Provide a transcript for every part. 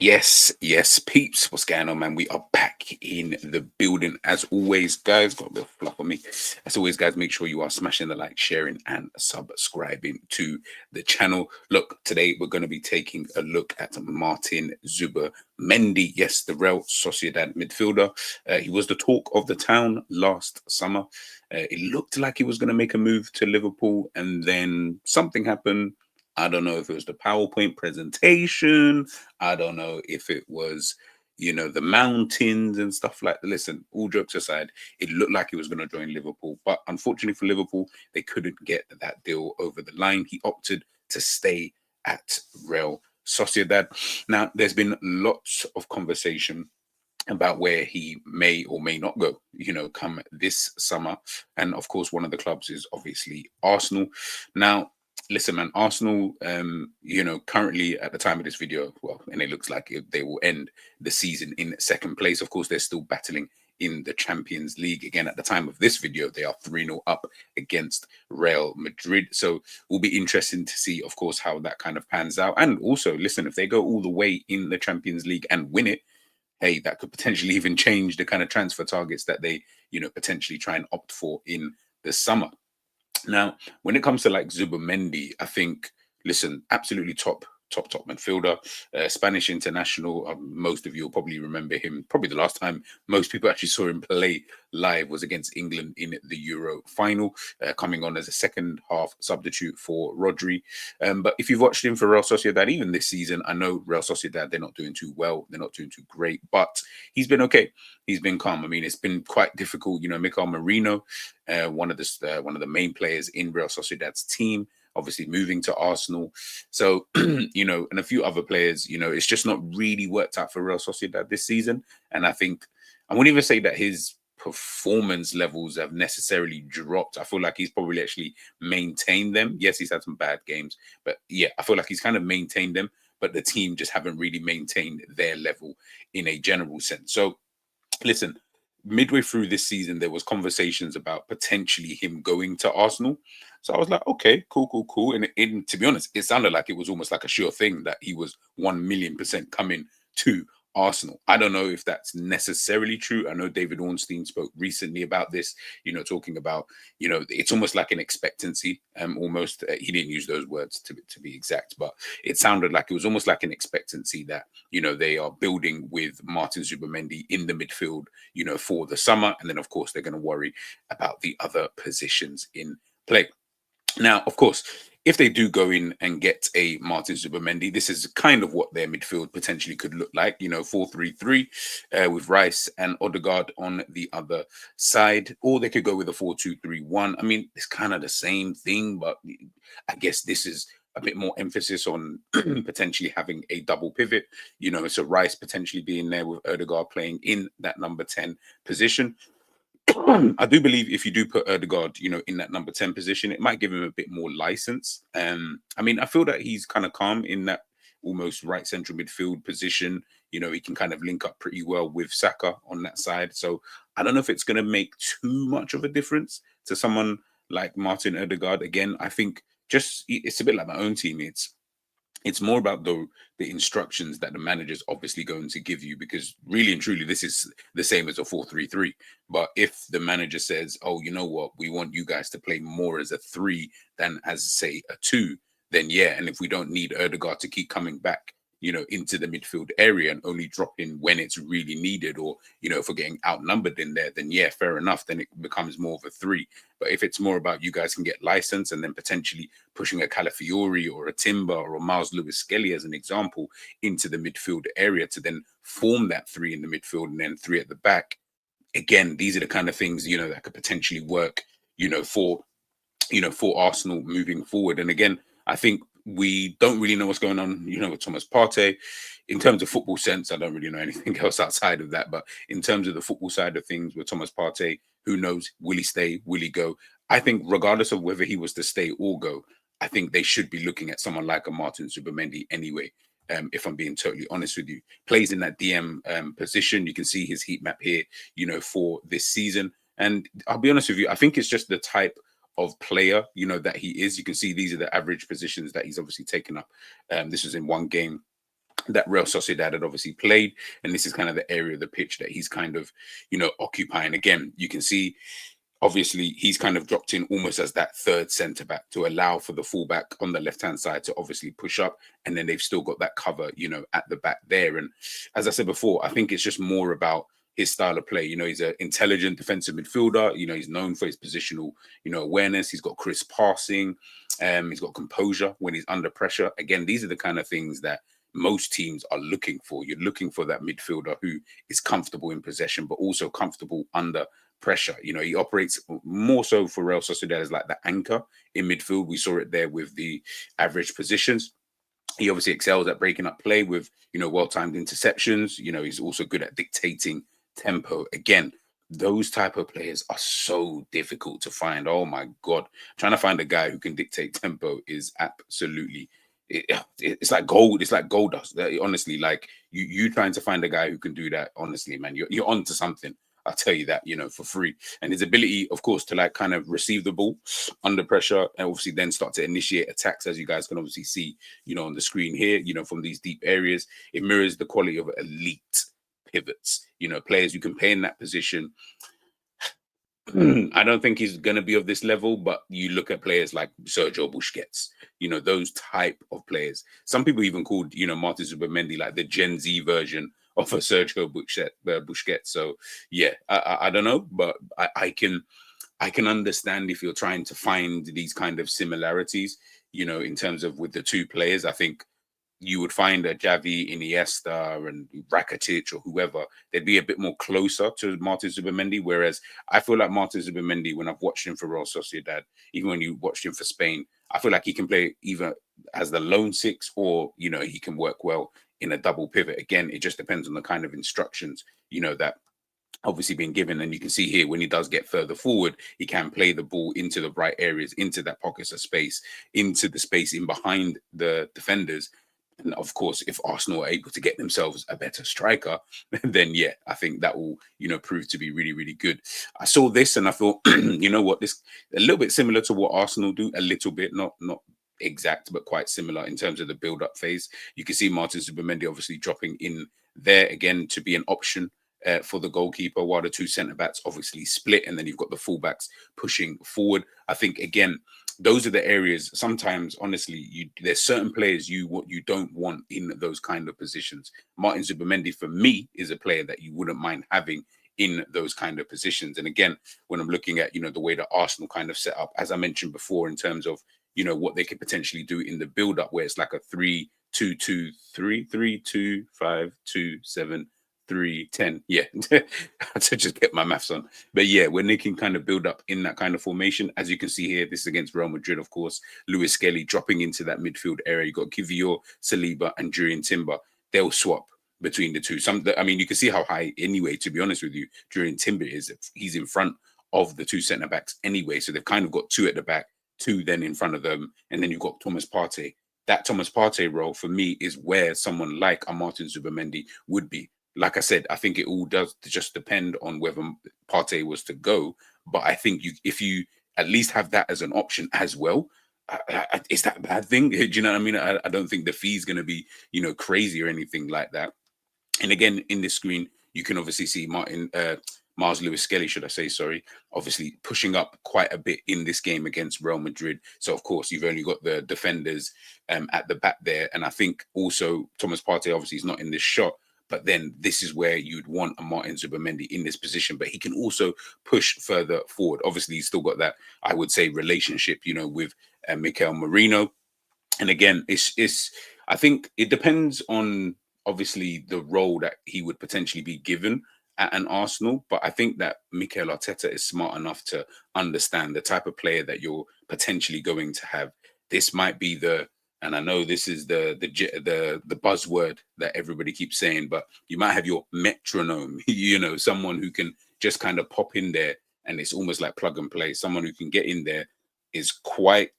Yes, peeps. What's going on, man? We are back in the building as always, guys. Got a bit of fluff on me. As always, guys, make sure you are smashing the like, sharing, and subscribing to the channel. Look, today we're going to be taking a look at Martin Zubimendi. Yes, the Real Sociedad midfielder. He was the talk of the town last summer. It looked like he was going to make a move to Liverpool, and then something happened. I don't know if it was the PowerPoint presentation. I don't know if it was, the mountains and stuff like that. Listen, all jokes aside, it looked like he was going to join Liverpool. But unfortunately for Liverpool, they couldn't get that deal over the line. He opted to stay at Real Sociedad. Now, there's been lots of conversation about where he may or may not go, come this summer. And of course, one of the clubs is obviously Arsenal. Now, listen, man, Arsenal, currently at the time of this video, well, and it looks like they will end the season in second place. Of course, they're still battling in the Champions League. Again, at the time of this video, they are 3-0 up against Real Madrid. So it will be interesting to see, of course, how that kind of pans out. And also, listen, if they go all the way in the Champions League and win it, hey, that could potentially even change the kind of transfer targets that they, potentially try and opt for in the summer. Now, when it comes to like Zubimendi, I think, listen, absolutely top midfielder, Spanish international. Most of you will probably remember him. Probably the last time most people actually saw him play live was against England in the Euro final, coming on as a second half substitute for Rodri. But if you've watched him for Real Sociedad, even this season, I know Real Sociedad, they're not doing too well. They're not doing too great, but he's been okay. He's been calm. I mean, it's been quite difficult. Mikel Merino, one of the main players in Real Sociedad's team, obviously moving to Arsenal. So, and a few other players, it's just not really worked out for Real Sociedad this season. And I think I wouldn't even say that his performance levels have necessarily dropped. I feel like he's probably actually maintained them. Yes, he's had some bad games, but yeah, I feel like he's kind of maintained them, but the team just haven't really maintained their level in a general sense. So listen, midway through this season, there was conversations about potentially him going to Arsenal. So I was like, okay, cool. And to be honest, it sounded like it was almost like a sure thing that he was 1,000,000% coming to Arsenal. I don't know if that's necessarily true. I know David Ornstein spoke recently about this, talking about, it's almost like an expectancy. Almost, he didn't use those words to be exact, but it sounded like it was almost like an expectancy that, they are building with Martin Zubimendi in the midfield, for the summer. And then, of course, they're going to worry about the other positions in play. Now, of course, if they do go in and get a Martin Zubimendi, this is kind of what their midfield potentially could look like, 4-3-3 with Rice and Odegaard on the other side, or they could go with a 4-2-3-1. I mean, it's kind of the same thing, but I guess this is a bit more emphasis on potentially having a double pivot, so Rice potentially being there with Odegaard playing in that number 10 position. I do believe if you do put Erdegaard, in that number 10 position, it might give him a bit more license. I mean, I feel that he's kind of calm in that almost right central midfield position. He can kind of link up pretty well with Saka on that side. So I don't know if it's going to make too much of a difference to someone like Martin Erdegaard. Again, I think just it's a bit like my own teammates. It's more about the instructions that the manager's obviously going to give you, because really and truly this is the same as a 4-3-3. But if the manager says, oh, you know what, we want you guys to play more as a 3 than as, say, a 2, then yeah. And if we don't need Erdegaard to keep coming back, into the midfield area and only drop in when it's really needed, or, if we're getting outnumbered in there, then yeah, fair enough. Then it becomes more of a 3. But if it's more about you guys can get license and then potentially pushing a Calafiori or a Timber or a Miles Lewis-Skelly as an example into the midfield area to then form that 3 in the midfield and then 3 at the back, again, these are the kind of things, that could potentially work, for Arsenal moving forward. And again, I think we don't really know what's going on, with Thomas Partey. In terms of football sense, I don't really know anything else outside of that. But in terms of the football side of things with Thomas Partey, who knows? Will he stay? Will he go? I think regardless of whether he was to stay or go, I think they should be looking at someone like a Martin Zubimendi anyway. If I'm being totally honest with you, plays in that DM position. You can see his heat map here, for this season. And I'll be honest with you, I think it's just the type of player, that he is. You can see these are the average positions that he's obviously taken up. This was in one game that Real Sociedad had obviously played, and this is kind of the area of the pitch that he's kind of, occupying. Again, you can see obviously he's kind of dropped in almost as that third centre back to allow for the fullback on the left hand side to obviously push up, and then they've still got that cover, at the back there. And as I said before, I think it's just more about his style of play. He's an intelligent defensive midfielder. He's known for his positional, awareness. He's got crisp passing. He's got composure when he's under pressure. Again, these are the kind of things that most teams are looking for. You're looking for that midfielder who is comfortable in possession, but also comfortable under pressure. He operates more so for Real Sociedad as like the anchor in midfield. We saw it there with the average positions. He obviously excels at breaking up play with, well-timed interceptions. He's also good at dictating tempo. Again, those type of players are so difficult to find. Oh my God. Trying to find a guy who can dictate tempo is absolutely it's like gold. It's like gold dust. Honestly, like you trying to find a guy who can do that. Honestly, man, you're onto something. I'll tell you that, for free. And his ability, of course, to like kind of receive the ball under pressure and obviously then start to initiate attacks, as you guys can obviously see, on the screen here, from these deep areas. It mirrors the quality of elite pivots, players you can play in that position. I don't think he's going to be of this level, but you look at players like Sergio Busquets, those type of players. Some people even called, Martin Zubimendi like the Gen Z version of a Sergio Busquets. So yeah, I don't know, but I can understand if you're trying to find these kind of similarities, in terms of with the two players. I think you would find a Xavi, Iniesta, and Rakitic or whoever, they'd be a bit more closer to Martin Zubimendi. Whereas I feel like Martin Zubimendi, when I've watched him for Real Sociedad, even when you watched him for Spain, I feel like he can play either as the lone six or, he can work well in a double pivot. Again, it just depends on the kind of instructions, that obviously being given. And you can see here when he does get further forward, he can play the ball into the right areas, into that pockets of space, into the space in behind the defenders. And of course, if Arsenal are able to get themselves a better striker, then yeah, I think that will, prove to be really, really good. I saw this and I thought, what, this a little bit similar to what Arsenal do, a little bit, not exact, but quite similar in terms of the build-up phase. You can see Martin Zubimendi obviously dropping in there again to be an option for the goalkeeper, while the two centre-backs obviously split, and then you've got the full-backs pushing forward. I think, again, those are the areas sometimes, honestly, there's certain players you don't want in those kind of positions. Martin Zubimendi, for me, is a player that you wouldn't mind having in those kind of positions. And again, when I'm looking at, the way that Arsenal kind of set up, as I mentioned before, in terms of, what they could potentially do in the build-up, where it's like a 3-2-2-3, 3-2-5-2-7, 3-10. Yeah, to just get my maths on. But yeah, when they can kind of build up in that kind of formation, as you can see here, this is against Real Madrid, of course. Lewis Skelly dropping into that midfield area. You got Kivior, Saliba, and Jurrien Timber. They'll swap between the two. You can see how high anyway, to be honest with you, Jurrien Timber is. He's in front of the two centre backs anyway. So they've kind of got two at the back, two then in front of them. And then you've got Thomas Partey. That Thomas Partey role for me is where someone like a Martin Zubimendi would be. Like I said, I think it all does just depend on whether Partey was to go. But I think if you at least have that as an option as well, is that a bad thing? Do you know what I mean? I don't think the fee's going to be, crazy or anything like that. And again, in this screen, you can obviously see Mars Lewis Skelly, should I say, sorry, obviously pushing up quite a bit in this game against Real Madrid. So, of course, you've only got the defenders at the back there. And I think also Thomas Partey obviously is not in this shot. But then this is where you'd want a Martin Zubimendi in this position. But he can also push further forward. Obviously, he's still got that, I would say, relationship, with Mikel Merino. And again, I think it depends on, obviously, the role that he would potentially be given at an Arsenal. But I think that Mikel Arteta is smart enough to understand the type of player that you're potentially going to have. This might be and I know this is the buzzword that everybody keeps saying, but you might have your metronome, someone who can just kind of pop in there and it's almost like plug and play. Someone who can get in there is quite,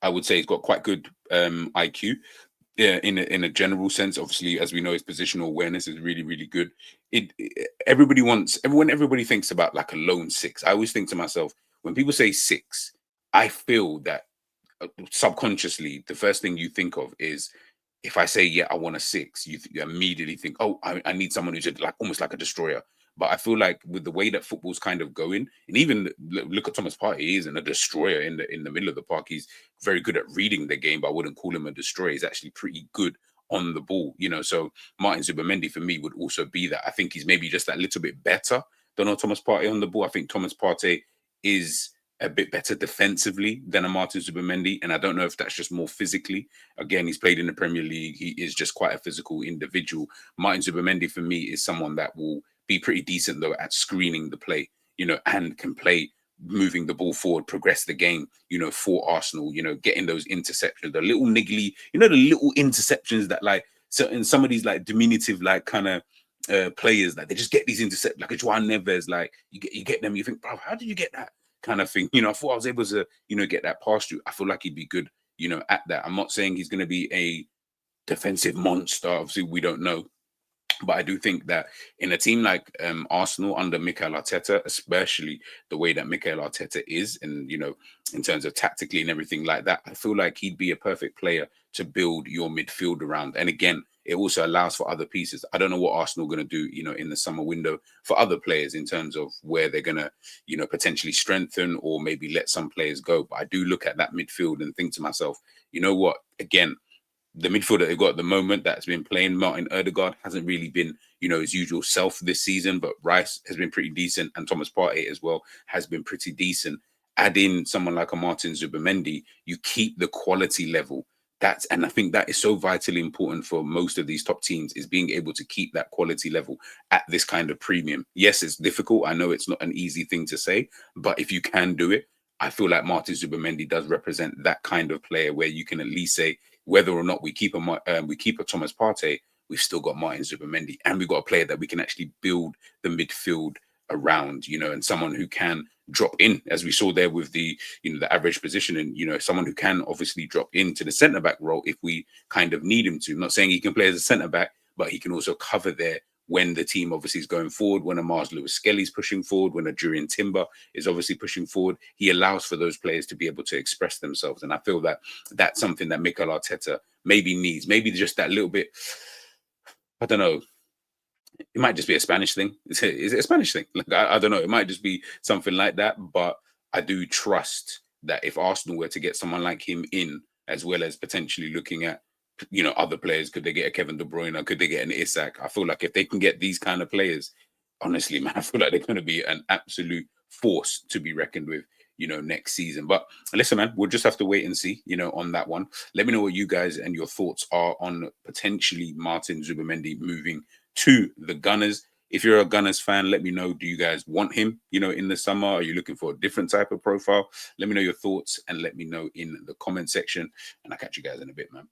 I would say, he's got quite good IQ. Yeah, in a general sense. Obviously, as we know, his positional awareness is really, really good. Everybody thinks about like a lone six. I always think to myself, when people say six, I feel that subconsciously the first thing you think of is if I say, yeah, I want a 6, you immediately think, oh, I need someone who's like almost like a destroyer. But I feel like with the way that football's kind of going, and even look at Thomas Partey, he isn't a destroyer in the middle of the park. He's very good at reading the game, but I wouldn't call him a destroyer. He's actually pretty good on the ball, you know. So Martin Zubimendi for me would also be that. I think he's maybe just that little bit better than a Thomas Partey on the ball. I think Thomas Partey is a bit better defensively than a Martin Zubimendi, and I don't know if that's just more physically. Again, he's played in the Premier League. He is just quite a physical individual. Martin Zubimendi for me is someone that will be pretty decent though at screening the play, you know, and can play moving the ball forward, progress the game, you know, for Arsenal, you know, getting those interceptions, the little niggly, you know, the little interceptions that like, so in some of these like diminutive, like kind of players, like they just get these interceptions, like a João Neves, like you get them, you think, bro, how did you get that kind of thing? You know, I thought I was able to, you know, get that past you. I feel like he'd be good, you know, at that. I'm not saying he's going to be a defensive monster. Obviously, we don't know. But I do think that in a team like Arsenal under Mikel Arteta, especially the way that Mikel Arteta is, and you know, in terms of tactically and everything like that, I feel like he'd be a perfect player to build your midfield around. And again, it also allows for other pieces. I don't know what Arsenal are going to do, you know, in the summer window for other players in terms of where they're going to, you know, potentially strengthen or maybe let some players go. But I do look at that midfield and think to myself, you know what? Again, the midfield that they've got at the moment that's been playing, Martin Ødegaard hasn't really been, you know, his usual self this season, but Rice has been pretty decent, and Thomas Partey as well has been pretty decent. Add in someone like a Martin Zubimendi, you keep the quality level. And I think that is so vitally important for most of these top teams, is being able to keep that quality level at this kind of premium. Yes, it's difficult. I know it's not an easy thing to say, but if you can do it, I feel like Martin Zubimendi does represent that kind of player where you can at least say, whether or not we keep a Thomas Partey, we've still got Martin Zubimendi, and we've got a player that we can actually build the midfield around, you know, and someone who can drop in, as we saw there with the, you know, the average position, and you know, someone who can obviously drop into the centre back role if we kind of need him to. I'm not saying he can play as a centre back, but he can also cover there when the team obviously is going forward, when a Mars Lewis Skelly's pushing forward, when a Jurriën Timber is obviously pushing forward. He allows for those players to be able to express themselves. And I feel that that's something that Mikel Arteta maybe needs. Maybe just that little bit, I don't know, it might just be a Spanish thing. Is it a Spanish thing? Like, I don't know. It might just be something like that. But I do trust that if Arsenal were to get someone like him in, as well as potentially looking at, you know, other players, could they get a Kevin De Bruyne? Could they get an Isak? I feel like if they can get these kind of players, honestly, man, I feel like they're going to be an absolute force to be reckoned with, you know, next season. But listen, man, we'll just have to wait and see, you know, on that one. Let me know what you guys and your thoughts are on potentially Martin Zubimendi moving to the Gunners. If you're a Gunners fan, let me know. Do you guys want him, you know, in the summer? Are you looking for a different type of profile? Let me know your thoughts and let me know in the comment section. And I'll catch you guys in a bit, man.